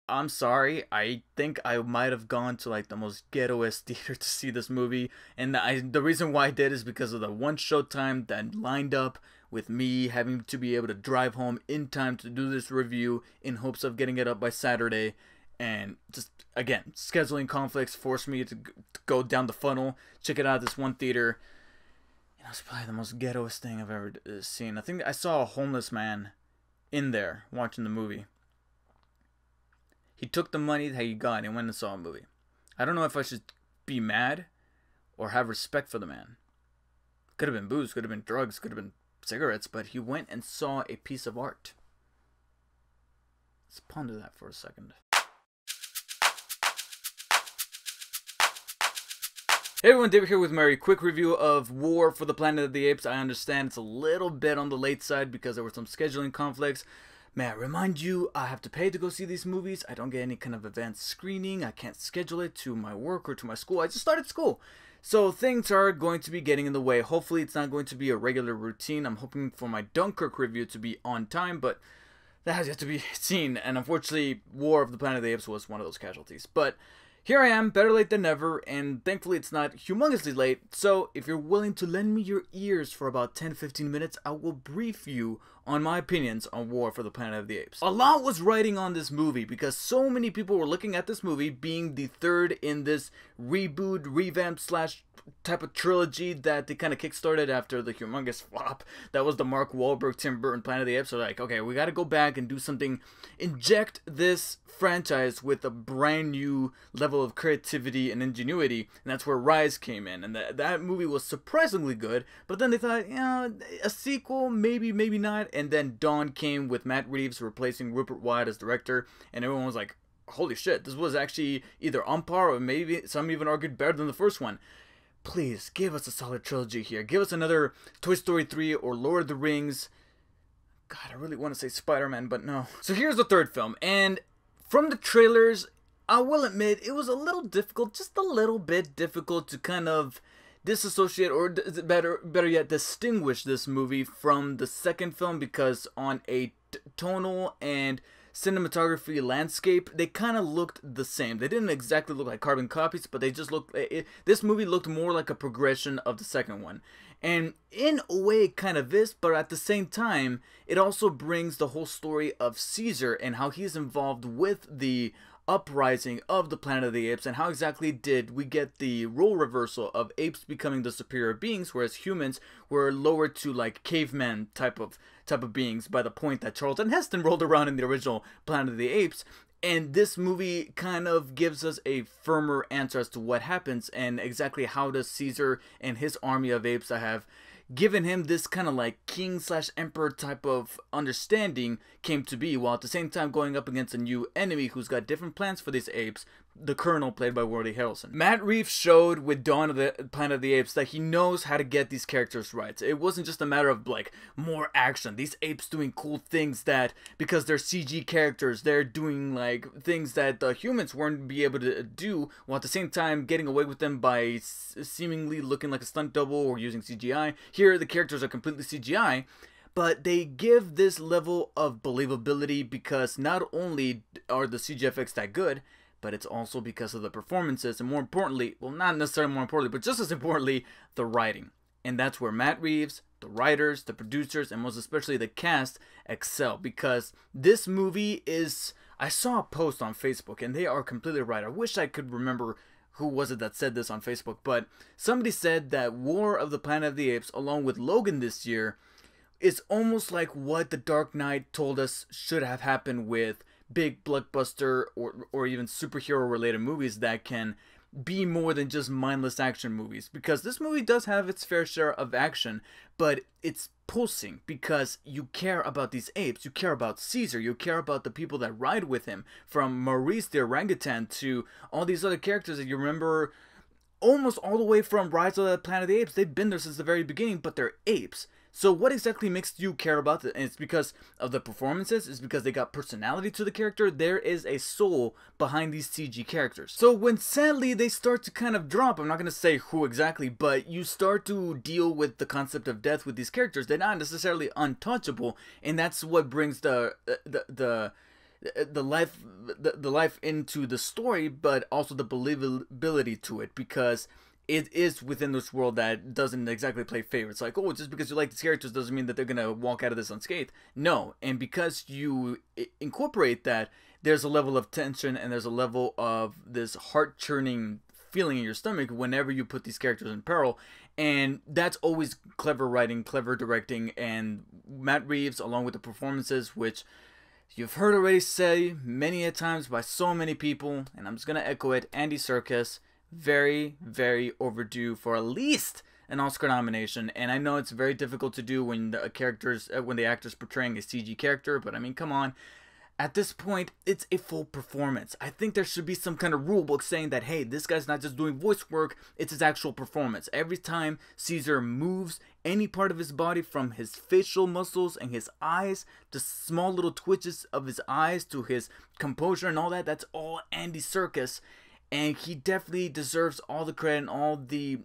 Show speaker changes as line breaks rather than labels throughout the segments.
I'm sorry. I think I might have gone to like the most ghettoest theater to see this movie, and the reason why I did is because of the one showtime that lined up with me having to be able to drive home in time to do this review in hopes of getting it up by Saturday, and just again scheduling conflicts forced me to go down the funnel, check it out at this one theater. It's probably the most ghettoest thing I've ever seen. I think I saw a homeless man in there watching the movie. He took the money that he got and went and saw a movie. I don't know if I should be mad or have respect for the man. Could have been booze, could have been drugs, could have been cigarettes, but he went and saw a piece of art. Let's ponder that for a second. Hey everyone, David here with my quick review of War for the Planet of the Apes. I understand it's a little bit on the late side because there were some scheduling conflicts. May I remind you, I have to pay to go see these movies. I don't get any kind of advanced screening. I can't schedule it to my work or to my school. I just started school. So things are going to be getting in the way. Hopefully it's not going to be a regular routine. I'm hoping for my Dunkirk review to be on time, but that has yet to be seen. And unfortunately, War of the Planet of the Apes was one of those casualties. But here I am, better late than never, and thankfully it's not humongously late, so if you're willing to lend me your ears for about 10-15 minutes, I will brief you on my opinions on War for the Planet of the Apes. A lot was writing on this movie because so many people were looking at this movie being the third in this reboot, revamp slash type of trilogy that they kind of kickstarted after the humongous flop that was the Mark Wahlberg, Tim Burton Planet of the Apes. So like, okay, we got to go back and do something, inject this franchise with a brand new level of creativity and ingenuity, and that's where Rise came in, and that movie was surprisingly good. But then they thought, you know, a sequel, maybe not, and then Dawn came with Matt Reeves replacing Rupert Wyatt as director, and everyone was like, holy shit, this was actually either on par or maybe some even argued better than the first one. Please, give us a solid trilogy here. Give us another Toy Story 3 or Lord of the Rings. God, I really want to say Spider-Man, but no. So here's the third film, and from the trailers, I will admit, it was a little difficult, just a little bit difficult to kind of disassociate, or better yet, distinguish this movie from the second film, because on a tonal and cinematography landscape, they kind of looked the same. They didn't exactly look like carbon copies, but they just looked, this movie looked more like a progression of the second one. And in a way it kind of is, but at the same time, it also brings the whole story of Caesar and how he's involved with the uprising of the Planet of the Apes, and how exactly did we get the role reversal of apes becoming the superior beings, whereas humans were lowered to like caveman type of beings by the point that Charlton Heston rolled around in the original Planet of the Apes. And this movie kind of gives us a firmer answer as to what happens and exactly how does Caesar and his army of apes that have given him this kind of like king slash emperor type of understanding came to be, while at the same time going up against a new enemy who's got different plans for these apes, the Colonel played by Woody Harrelson. Matt Reeves showed with Dawn of the Planet of the Apes that he knows how to get these characters right. It wasn't just a matter of like more action, these apes doing cool things that because they're CG characters, they're doing like things that the humans weren't be able to do, while at the same time getting away with them by seemingly looking like a stunt double or using CGI. Here the characters are completely CGI, but they give this level of believability because not only are the CG effects that good, but it's also because of the performances, and more importantly, well, not necessarily more importantly, but just as importantly, the writing. And that's where Matt Reeves, the writers, the producers, and most especially the cast excel, because this movie is, I saw a post on Facebook, and they are completely right. I wish I could remember who was it that said this on Facebook, but somebody said that War of the Planet of the Apes, along with Logan this year, is almost like what The Dark Knight told us should have happened with big blockbuster or even superhero related movies that can be more than just mindless action movies, because this movie does have its fair share of action, but it's pulsing because you care about these apes, you care about Caesar, you care about the people that ride with him, from Maurice the orangutan to all these other characters that you remember almost all the way from Rise of the Planet of the Apes. They've been there since the very beginning, but they're apes. So what exactly makes you care about it? And it's because of the performances, it's because they got personality to the character. There is a soul behind these CG characters. So when sadly they start to kind of drop, I'm not going to say who exactly, but you start to deal with the concept of death with these characters. They're not necessarily untouchable, and that's what brings the the life into the story, but also the believability to it, because it is within this world that doesn't exactly play favorites. Like, oh, just because you like these characters doesn't mean that they're gonna walk out of this unscathed. No, and because you incorporate that, there's a level of tension and there's a level of this heart-churning feeling in your stomach whenever you put these characters in peril. And that's always clever writing, clever directing, and Matt Reeves, along with the performances, which you've heard already say many a times by so many people, and I'm just gonna echo it, Andy Serkis, very, very overdue for at least an Oscar nomination. And I know it's very difficult to do when the actor's portraying a CG character, but I mean, come on. At this point, it's a full performance. I think there should be some kind of rule book saying that, hey, this guy's not just doing voice work, it's his actual performance. Every time Caesar moves any part of his body, from his facial muscles and his eyes, to small little twitches of his eyes, to his composure and all that, that's all Andy Serkis. And he definitely deserves all the credit and all the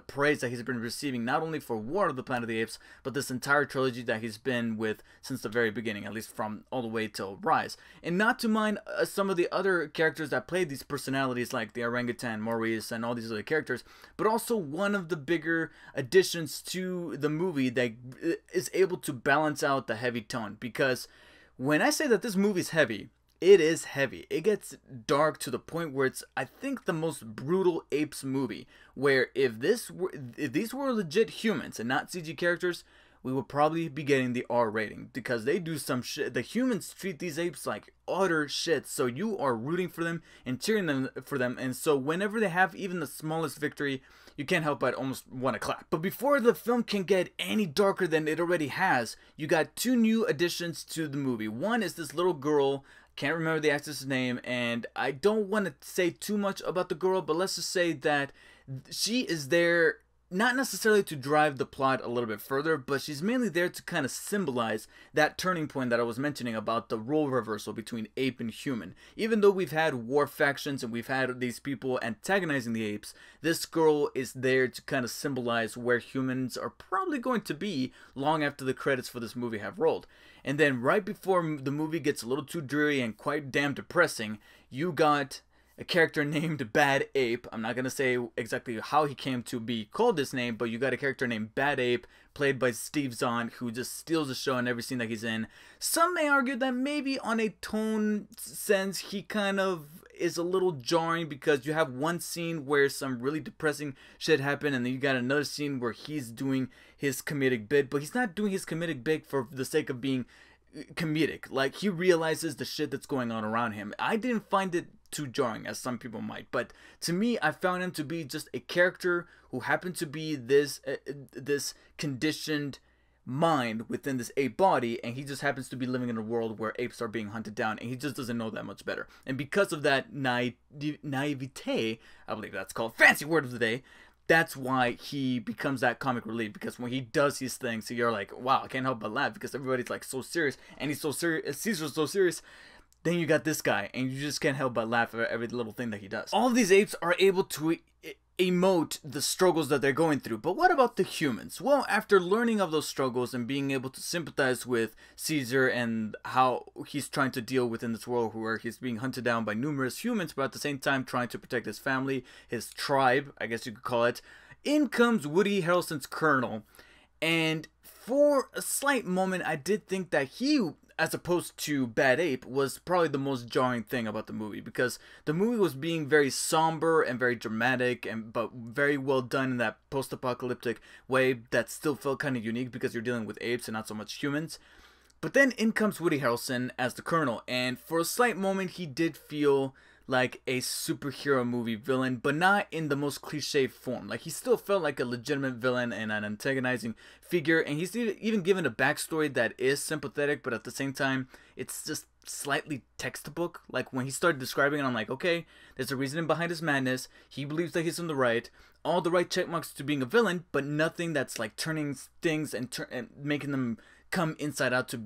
praise that he's been receiving, not only for War of the Planet of the Apes, but this entire trilogy that he's been with since the very beginning, at least from all the way till Rise. And not to mind some of the other characters that played these personalities, like the orangutan, Maurice, and all these other characters, but also one of the bigger additions to the movie that is able to balance out the heavy tone. Because when I say that this movie's heavy, it is heavy. It gets dark to the point where it's, I think, the most brutal apes movie. Where if these were legit humans and not CG characters, we would probably be getting the R rating, because they do some shit. The humans treat these apes like utter shit, so you are rooting for them and cheering for them. And so whenever they have even the smallest victory, you can't help but almost want to clap. But before the film can get any darker than it already has, you got two new additions to the movie. One is this little girl. Can't remember the actress's name, and I don't want to say too much about the girl, but let's just say that she is there not necessarily to drive the plot a little bit further, but she's mainly there to kind of symbolize that turning point that I was mentioning about the role reversal between ape and human. Even though we've had war factions and we've had these people antagonizing the apes, this girl is there to kind of symbolize where humans are probably going to be long after the credits for this movie have rolled. And then right before the movie gets a little too dreary and quite damn depressing, you got a character named Bad Ape. I'm not going to say exactly how he came to be called this name, but you got a character named Bad Ape, played by Steve Zahn, who just steals the show in every scene that he's in. Some may argue that maybe on a tone sense, he kind of is a little jarring, because you have one scene where some really depressing shit happened, and then you got another scene where he's doing his comedic bit, but he's not doing his comedic bit for the sake of being comedic. Like, he realizes the shit that's going on around him. I didn't find it too jarring, as some people might, but to me, I found him to be just a character who happened to be this conditioned mind within this ape body, and he just happens to be living in a world where apes are being hunted down, and he just doesn't know that much better. And because of that naivete, I believe that's called, fancy word of the day, that's why he becomes that comic relief. Because when he does these things, you're like, wow, I can't help but laugh, because everybody's like so serious, and he's so serious, Caesar's so serious. Then you got this guy, and you just can't help but laugh at every little thing that he does. All of these apes are able to emote the struggles that they're going through. But what about the humans? Well, after learning of those struggles and being able to sympathize with Caesar and how he's trying to deal within this world where he's being hunted down by numerous humans, but at the same time trying to protect his family, his tribe, I guess you could call it, in comes Woody Harrelson's Colonel. And for a slight moment, I did think that he, as opposed to Bad Ape, was probably the most jarring thing about the movie, because the movie was being very somber and very dramatic, but very well done in that post-apocalyptic way that still felt kind of unique, because you're dealing with apes and not so much humans. But then in comes Woody Harrelson as the Colonel, and for a slight moment he did feel like a superhero movie villain, but not in the most cliche form. Like, he still felt like a legitimate villain and an antagonizing figure, and he's even given a backstory that is sympathetic, but at the same time, it's just slightly textbook. Like, when he started describing it, I'm like, okay, there's a reasoning behind his madness, he believes that he's in the right, all the right checkmarks to being a villain, but nothing that's like turning things and making them come inside out to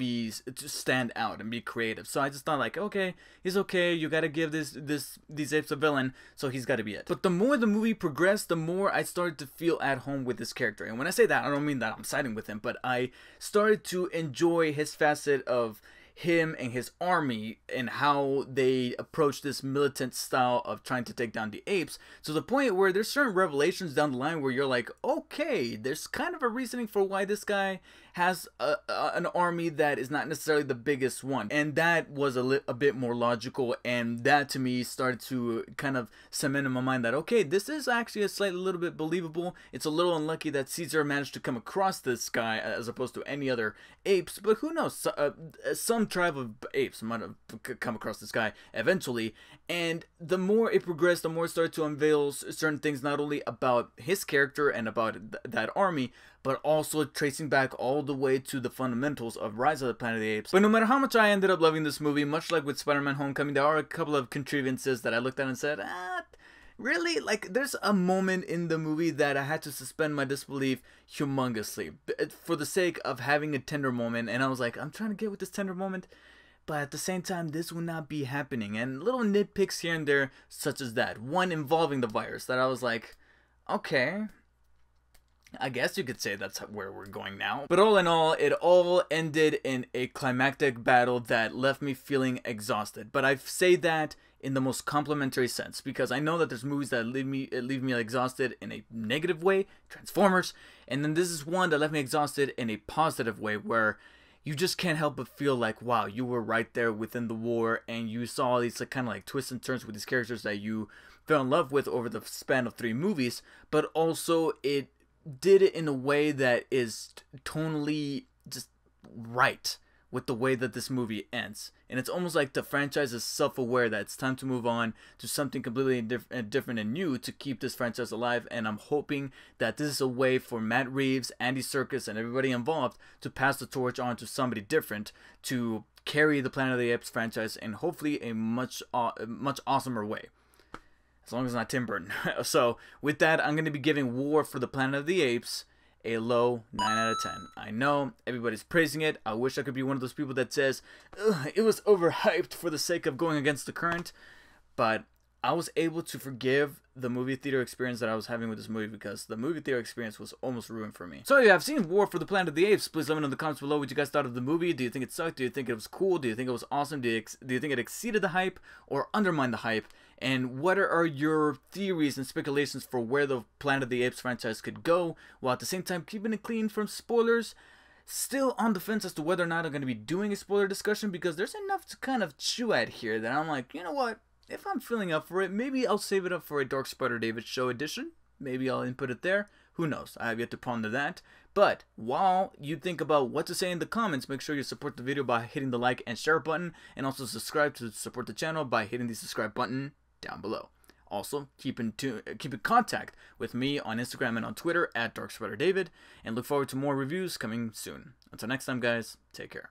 stand out and be creative. So I just thought, like, okay, he's okay, you gotta give these apes a villain, so he's gotta be it. But the more the movie progressed, the more I started to feel at home with this character. And when I say that, I don't mean that I'm siding with him, but I started to enjoy his facet of him and his army and how they approach this militant style of trying to take down the apes, to the point where there's certain revelations down the line where you're like, okay, there's kind of a reasoning for why this guy has an army that is not necessarily the biggest one. And that was a bit more logical, and that to me started to kind of cement in my mind that, okay, this is actually a little bit believable. It's a little unlucky that Caesar managed to come across this guy as opposed to any other apes, but who knows, some tribe of apes might have come across this guy eventually. And the more it progressed, the more it started to unveil certain things, not only about his character and about that army, but also tracing back all the way to the fundamentals of Rise of the Planet of the Apes. But no matter how much I ended up loving this movie, much like with Spider-Man Homecoming, there are a couple of contrivances that I looked at and said, really? Like, there's a moment in the movie that I had to suspend my disbelief humongously for the sake of having a tender moment, and I was like, I'm trying to get with this tender moment, but at the same time, this will not be happening. And little nitpicks here and there, such as that. One involving the virus, that I was like, okay, I guess you could say that's where we're going now. But all in all, it all ended in a climactic battle that left me feeling exhausted. But I say that in the most complimentary sense, because I know that there's movies that leave me exhausted in a negative way, Transformers, and then this is one that left me exhausted in a positive way, where you just can't help but feel like, wow, you were right there within the war, and you saw these kind of like twists and turns with these characters that you fell in love with over the span of 3 movies, but also it did it in a way that is tonally just right with the way that this movie ends. And it's almost like the franchise is self-aware that it's time to move on to something completely different and new to keep this franchise alive. And I'm hoping that this is a way for Matt Reeves, Andy Serkis, and everybody involved to pass the torch on to somebody different to carry the Planet of the Apes franchise in hopefully a much awesomer way. As long as it's not Tim Burton. So with that, I'm going to be giving War for the Planet of the Apes a low 9 out of 10. I know everybody's praising it. I wish I could be one of those people that says, it was overhyped for the sake of going against the current. But I was able to forgive the movie theater experience that I was having with this movie, because the movie theater experience was almost ruined for me. So yeah, I've seen War for the Planet of the Apes. Please let me know in the comments below what you guys thought of the movie. Do you think it sucked? Do you think it was cool? Do you think it was awesome? Do you think it exceeded the hype or undermined the hype? And what are your theories and speculations for where the Planet of the Apes franchise could go, while at the same time keeping it clean from spoilers? Still on the fence as to whether or not I'm going to be doing a spoiler discussion, because there's enough to kind of chew at here that I'm like, you know what? If I'm feeling up for it, maybe I'll save it up for a Dark Spider David show edition. Maybe I'll input it there. Who knows? I have yet to ponder that. But while you think about what to say in the comments, make sure you support the video by hitting the like and share button, and also subscribe to support the channel by hitting the subscribe button down below. Also, keep in contact with me on Instagram and on Twitter at DarkSpiderDavid, and look forward to more reviews coming soon. Until next time, guys, take care.